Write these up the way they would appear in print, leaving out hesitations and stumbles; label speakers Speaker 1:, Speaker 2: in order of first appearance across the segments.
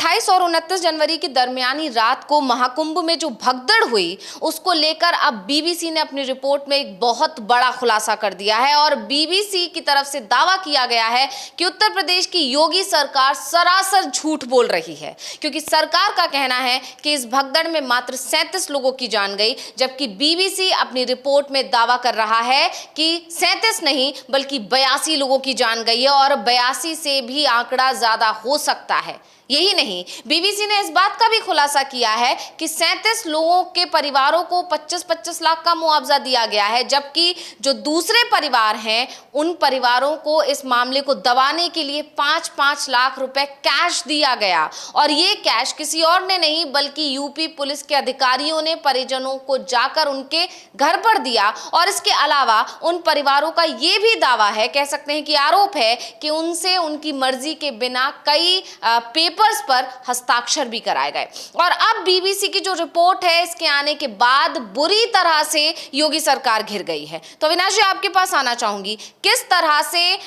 Speaker 1: 28 और 29 जनवरी की दरमियानी रात को महाकुंभ में जो भगदड़ हुई, उसको लेकर अब बीबीसी ने अपनी रिपोर्ट में एक बहुत बड़ा खुलासा कर दिया है और बीबीसी की तरफ से दावा किया गया है कि उत्तर प्रदेश की योगी सरकार सरासर झूठ बोल रही है, क्योंकि सरकार का कहना है कि इस भगदड़ में मात्र 37 लोगों की जान गई, जबकि बीबीसी अपनी रिपोर्ट में दावा कर रहा है कि 37 नहीं बल्कि 82 लोगों की जान गई है और 82 से भी आंकड़ा ज्यादा हो सकता है। यही नहीं, बीबीसी ने इस बात का भी खुलासा किया है कि 37 लोगों के परिवारों को 25-25 लाख का मुआवजा दिया गया है, जबकि जो दूसरे परिवार हैं उन परिवारों को इस मामले को दबाने के लिए 5-5 लाख रुपए कैश दिया गया। और ये कैश किसी और ने नहीं बल्कि यूपी पुलिस के अधिकारियों ने परिजनों को जाकर उनके घर पर दिया। और इसके अलावा उन परिवारों का ये भी दावा है, कह सकते हैं कि आरोप है, कि उनसे उनकी मर्जी के बिना कई पेपर्स पर हस्ताक्षर भी कराए गए। और अब बीबीसी की जो रिपोर्ट है, इसके आने के बाद बुरी तरह से योगी सरकार घिर गई है। तो अविनाश जी, आपके पास आना चाहूंगी, किस तरह से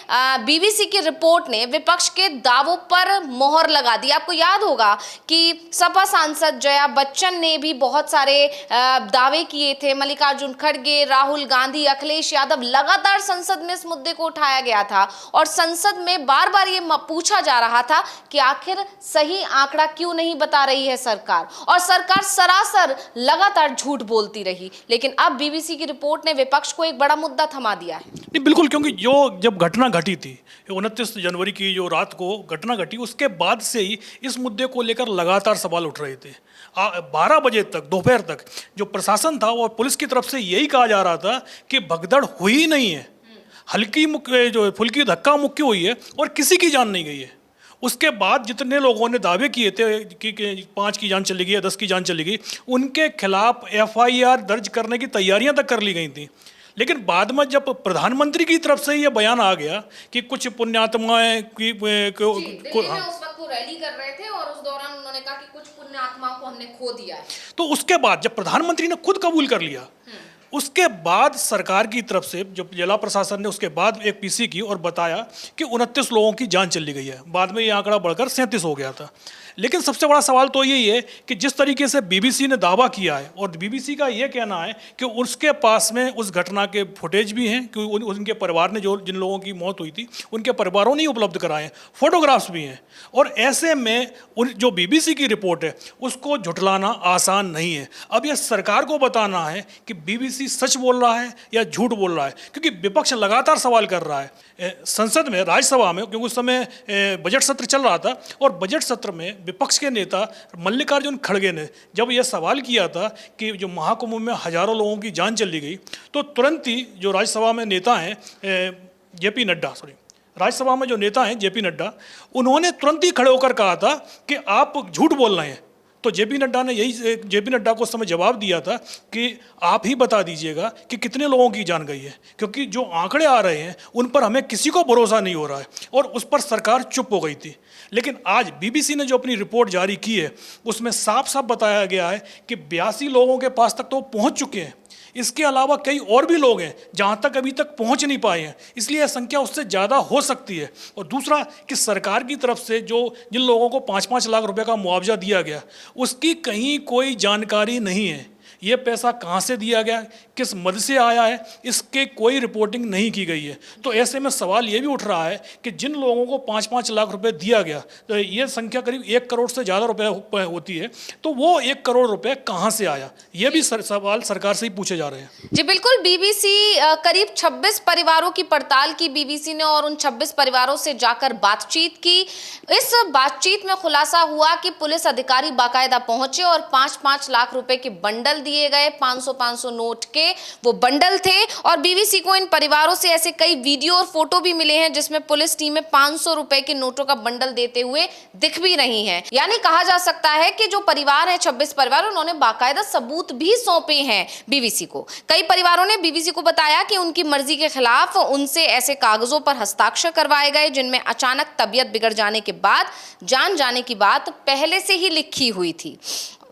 Speaker 1: बीबीसी की रिपोर्ट ने विपक्ष के दावों पर मोहर लगा दी। आपको याद होगा कि सपा सांसद जया बच्चन ने भी बहुत सारे दावे किए थे, मल्लिकार्जुन खड़गे, राहुल गांधी, अखिलेश यादव, लगातार संसद में इस मुद्दे को उठाया गया था और संसद में बार बार ये पूछा जा रहा था कि आखिर सही आंकड़ा क्यों नहीं बता रही है सरकार, और सरकार सरासर लगातार झूठ बोलती रही। लेकिन अब बीबीसी की रिपोर्ट ने विपक्ष को एक बड़ा मुद्दा थमा दिया है।
Speaker 2: नहीं, बिल्कुल, क्योंकि जो जब घटना घटी थी 29 जनवरी की जो रात को घटना घटी, उसके बाद से ही इस मुद्दे को लेकर लगातार सवाल उठ रहे थे। 12 बजे तक, दोपहर तक जो प्रशासन था और पुलिस की तरफ से यही कहा जा रहा था कि भगदड़ हुई नहीं है, हल्की जो फुल्की धक्का मुक्की हुई है और किसी की जान नहीं गई है। उसके बाद जितने लोगों ने दावे किए थे कि 5 की जान चली गई या 10 की जान चली गई, उनके खिलाफ FIR दर्ज करने की तैयारियां तक कर ली गई थी। लेकिन बाद में जब प्रधानमंत्री की तरफ से ये बयान आ गया कि कुछ पुण्यात्माएं की
Speaker 1: उस वक्त वो रैली कर रहे थे और उस दौरान उन्होंने कहा कि कुछ पुण्यात्माओं को हमने खो दिया है,
Speaker 2: तो उसके बाद जब प्रधानमंत्री ने खुद कबूल कर लिया, उसके बाद सरकार की तरफ से जब जिला प्रशासन ने उसके बाद एक PC की और बताया कि 29 लोगों की जान चली गई है। बाद में ये आंकड़ा बढ़कर 37 हो गया था। लेकिन सबसे बड़ा सवाल तो यही है कि जिस तरीके से बीबीसी ने दावा किया है, और बीबीसी का ये कहना है कि उसके पास में उस घटना के फुटेज भी हैं, कि उनके परिवार ने, जो जिन लोगों की मौत हुई थी उनके परिवारों ने उपलब्ध कराए हैं, फोटोग्राफ्स भी हैं। और ऐसे में जो बीबीसी की रिपोर्ट है उसको झुठलाना आसान नहीं है। अब यह सरकार को बताना है कि बीबीसी सच बोल रहा है या झूठ बोल रहा है, क्योंकि विपक्ष लगातार सवाल कर रहा है संसद में, राज्यसभा में, क्योंकि उस समय बजट सत्र चल रहा था। और बजट सत्र में विपक्ष के नेता मल्लिकार्जुन खड़गे ने जब यह सवाल किया था कि जो महाकुंभ में हजारों लोगों की जान चली गई, तो तुरंत ही जो राज्यसभा में नेता हैं राज्यसभा में जो नेता हैं JP नड्डा, उन्होंने तुरंत ही खड़े होकर कहा था कि आप झूठ बोल रहे हैं। तो JP नड्डा को उस समय जवाब दिया था कि आप ही बता दीजिएगा कि कितने लोगों की जान गई है, क्योंकि जो आंकड़े आ रहे हैं उन पर हमें किसी को भरोसा नहीं हो रहा है। और उस पर सरकार चुप हो गई थी। लेकिन आज बीबीसी ने जो अपनी रिपोर्ट जारी की है, उसमें साफ साफ बताया गया है कि 82 लोगों के पास तक तो पहुंच चुके हैं। इसके अलावा कई और भी लोग हैं जहां तक अभी तक पहुंच नहीं पाए हैं, इसलिए यह संख्या उससे ज़्यादा हो सकती है। और दूसरा कि सरकार की तरफ से जिन लोगों को 5-5 लाख रुपए का मुआवजा दिया गया, उसकी कहीं कोई जानकारी नहीं है। ये पैसा कहाँ से दिया गया, किस मद से आया है, इसके कोई रिपोर्टिंग नहीं की गई है। तो ऐसे में सवाल ये भी उठ रहा है कि जिन लोगों को 5-5 लाख रुपए दिया गया, तो ये संख्या करीब 1 करोड़ से ज़्यादा रुपए होती है, तो वो 1 करोड़ रुपए कहाँ से आया, ये भी सवाल सरकार से ही पूछे जा रहे हैं।
Speaker 1: जी बिल्कुल, बीबीसी करीब 26 परिवारों की पड़ताल की बीबीसी ने और उन 26 परिवारों से जाकर बातचीत की। इस बातचीत में खुलासा हुआ कि पुलिस अधिकारी बाकायदा पहुंचे और 5-5 लाख रुपए के बंडल दिए गए, 500-500 नोट के वो बंडल थे। और बीबीसी को इन परिवारों से ऐसे कई वीडियो और फोटो भी मिले हैं जिसमें पुलिस टीमें 500 रुपए के नोटों का बंडल देते हुए दिख भी रही हैं। यानी कहा जा सकता है कि जो परिवार है, 26 परिवार, उन्होंने बाकायदा सबूत भी सौंपे हैं बीबीसी को। कई परिवारों ने बीबीसी को बताया कि उनकी मर्जी के खिलाफ उनसे ऐसे कागजों पर हस्ताक्षर करवाए गए जिनमें अचानक तबीयत बिगड़ जाने के बाद जान जाने की बात पहले से ही लिखी हुई थी।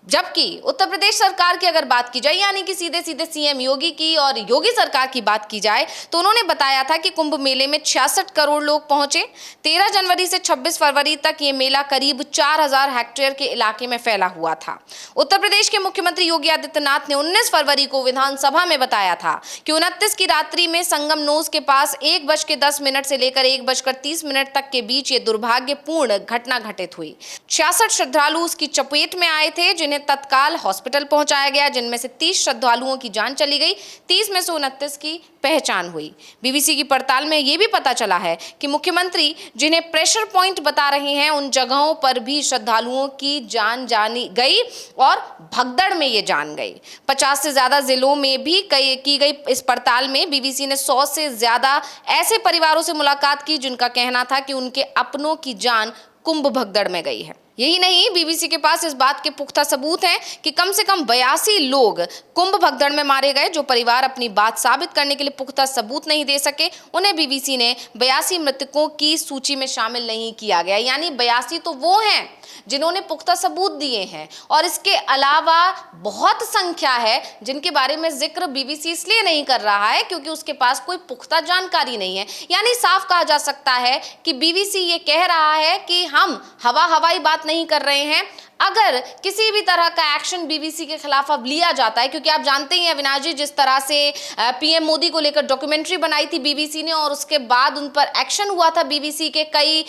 Speaker 1: जबकि उत्तर प्रदेश सरकार की अगर बात की जाए, यानी कि सीधे सीधे सीएम योगी की और योगी सरकार की बात की जाए, तो उन्होंने बताया था कि कुंभ मेले में 66 करोड़ लोग पहुंचे। 13 जनवरी से 26 फरवरी तक ये मेला करीब 4000 हेक्टेयर के इलाके में फैला हुआ था। उत्तर प्रदेश के मुख्यमंत्री योगी आदित्यनाथ ने 19 फरवरी को विधानसभा में बताया था कि 29 की रात्रि में संगम नोज के पास 1:10 से लेकर 1:30 तक के बीच ये दुर्भाग्यपूर्ण घटना घटित हुई। 66 श्रद्धालु उसकी चपेट में आए थे, जिन्हें तत्काल हॉस्पिटल पहुंचाया गया, जिनमें से 30 श्रद्धालुओं की जान चली गई, 30 में से 29 की पहचान हुई। बीबीसी की पड़ताल में यह भी पता चला है कि मुख्यमंत्री जिन्हें प्रेशर पॉइंट बता रहे हैं, उन जगहों पर भी श्रद्धालुओं की जान जानी गई और भगदड़ में ये जान गई। 50 से ज्यादा जिलों में भी की गई इस पड़ताल में बीबीसी ने 100 से ज्यादा ऐसे परिवारों से मुलाकात की जिनका कहना था कि उनके अपनों की जान कुंभ भगदड़ में गई है। यही नहीं, बीबीसी के पास इस बात के पुख्ता सबूत हैं कि कम से कम 82 लोग कुंभ भगदड़ में मारे गए। जो परिवार अपनी बात साबित करने के लिए पुख्ता सबूत नहीं दे सके, उन्हें बीबीसी ने 82 मृतकों की सूची में शामिल नहीं किया गया। यानी 82 तो वो हैं जिन्होंने पुख्ता सबूत दिए हैं, और इसके अलावा बहुत संख्या है जिनके बारे में जिक्र बीबीसी इसलिए नहीं कर रहा है क्योंकि उसके पास कोई पुख्ता जानकारी नहीं है। यानी साफ कहा जा सकता है कि बीबीसी ये कह रहा है कि हम हवाई बात नहीं कर रहे हैं। अगर किसी भी तरह का एक्शन बीबीसी के खिलाफ अब लिया जाता है, क्योंकि आप जानते ही हैं अविनाश जी, जिस तरह से पीएम मोदी को लेकर डॉक्यूमेंट्री बनाई थी बीबीसी ने और उसके बाद उन पर एक्शन हुआ था, बीबीसी के कई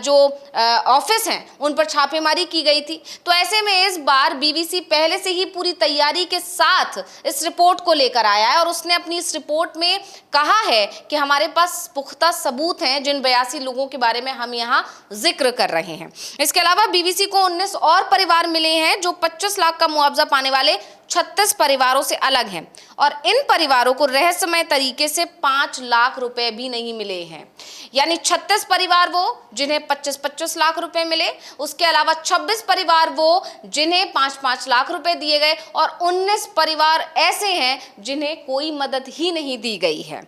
Speaker 1: जो ऑफिस हैं उन पर छापेमारी की गई थी। तो ऐसे में इस बार बीबीसी पहले से ही पूरी तैयारी के साथ इस रिपोर्ट को लेकर आया है और उसने अपनी इस रिपोर्ट में कहा है कि हमारे पास पुख्ता सबूत हैं जिन 82 लोगों के बारे में हम यहाँ जिक्र कर रहे हैं। इसके अलावा बीबीसी को 19 और परिवार मिले हैं जो 25 लाख का मुआवजा पाने वाले 36 परिवारों से अलग हैं, और इन परिवारों को रहस्यमय तरीके से 5 लाख रुपए भी नहीं मिले हैं। यानी 36 परिवार वो जिन्हें 25-25 लाख रुपए मिले, उसके अलावा 26 परिवार वो जिन्हें 5-5 लाख रुपए दिए गए, और 19 परिवार ऐसे हैं जिन्हें कोई मदद ही नहीं दी गई है।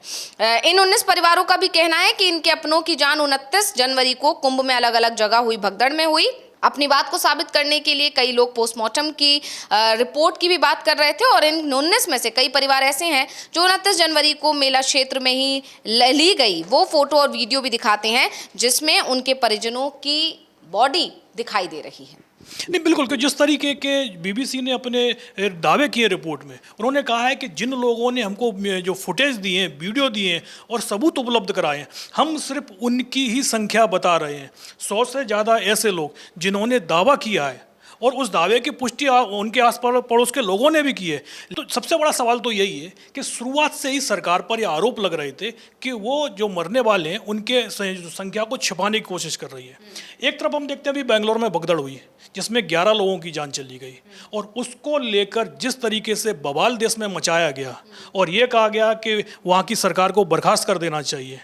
Speaker 1: इन 19 परिवारों का भी कहना है कि इनके अपनों की जान 29 जनवरी को कुंभ में अलग अलग जगह हुई भगदड़ में हुई। अपनी बात को साबित करने के लिए कई लोग पोस्टमार्टम की रिपोर्ट की भी बात कर रहे थे, और इन 19 में से कई परिवार ऐसे हैं जो 29 जनवरी को मेला क्षेत्र में ही ली गई वो फोटो और वीडियो भी दिखाते हैं जिसमें उनके परिजनों की बॉडी दिखाई दे रही है।
Speaker 2: नहीं, बिल्कुल कि जिस तरीके के बीबीसी ने अपने दावे किए रिपोर्ट में, उन्होंने कहा है कि जिन लोगों ने हमको जो फुटेज दिए हैं, वीडियो दिए हैं और सबूत उपलब्ध कराए हैं, हम सिर्फ उनकी ही संख्या बता रहे हैं। 100 से ज़्यादा ऐसे लोग जिन्होंने दावा किया है और उस दावे की पुष्टि उनके आस पड़ोस के लोगों ने भी की है। तो सबसे बड़ा सवाल तो यही है कि शुरुआत से ही सरकार पर ये आरोप लग रहे थे कि वो जो मरने वाले हैं उनके संख्या को छिपाने की कोशिश कर रही है। एक तरफ हम देखते हैं अभी बेंगलोर में भगदड़ हुई जिसमें 11 लोगों की जान चली गई, और उसको लेकर जिस तरीके से बवाल देश में मचाया गया और ये कहा गया कि वहाँ की सरकार को बर्खास्त कर देना चाहिए,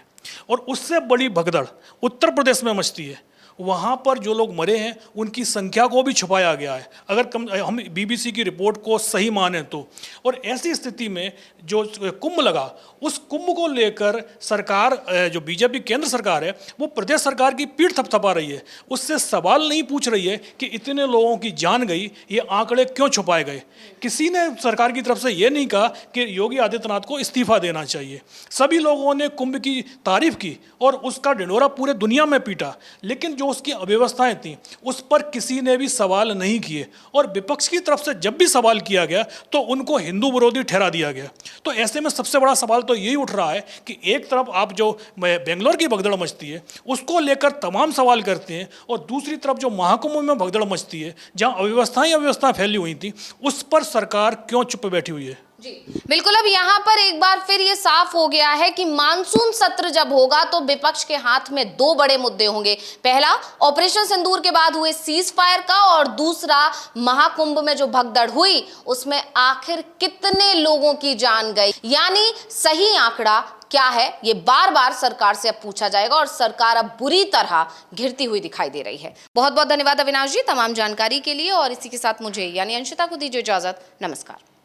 Speaker 2: और उससे बड़ी भगदड़ उत्तर प्रदेश में मचती है। वहाँ पर जो लोग मरे हैं उनकी संख्या को भी छुपाया गया है, अगर हम बीबीसी की रिपोर्ट को सही माने तो। और ऐसी स्थिति में जो कुंभ लगा, उस कुंभ को लेकर सरकार, जो बीजेपी केंद्र सरकार है, वो प्रदेश सरकार की पीठ थपथपा रही है। उससे सवाल नहीं पूछ रही है कि इतने लोगों की जान गई, ये आंकड़े क्यों छुपाए गए। किसी ने सरकार की तरफ से ये नहीं कहा कि योगी आदित्यनाथ को इस्तीफा देना चाहिए। सभी लोगों ने कुंभ की तारीफ की और उसका ढिंढोरा पूरे दुनिया में पीटा, लेकिन जो उसकी अव्यवस्थाएं थी उस पर किसी ने भी सवाल नहीं किए, और विपक्ष की तरफ से जब भी सवाल किया गया तो उनको हिंदू विरोधी ठहरा दिया गया। तो ऐसे में सबसे बड़ा सवाल तो यही उठ रहा है कि एक तरफ आप जो बेंगलोर की भगदड़ मचती है उसको लेकर तमाम सवाल करते हैं, और दूसरी तरफ जो महाकुंभ में भगदड़ मचती है जहां अव्यवस्थाएं फैली हुई थी, उस पर सरकार क्यों चुप बैठी हुई है।
Speaker 1: जी बिल्कुल। अब यहाँ पर एक बार फिर ये साफ हो गया है कि मानसून सत्र जब होगा तो विपक्ष के हाथ में 2 बड़े मुद्दे होंगे। पहला ऑपरेशन सिंदूर के बाद हुए सीज फायर का, और दूसरा महाकुंभ में जो भगदड़ हुई उसमें आखिर कितने लोगों की जान गई, यानी सही आंकड़ा क्या है, ये बार बार सरकार से अब पूछा जाएगा, और सरकार अब बुरी तरह घिरती हुई दिखाई दे रही है। बहुत बहुत धन्यवाद अविनाश जी तमाम जानकारी के लिए, और इसी के साथ मुझे यानी अंशिता को दीजिए इजाजत। नमस्कार।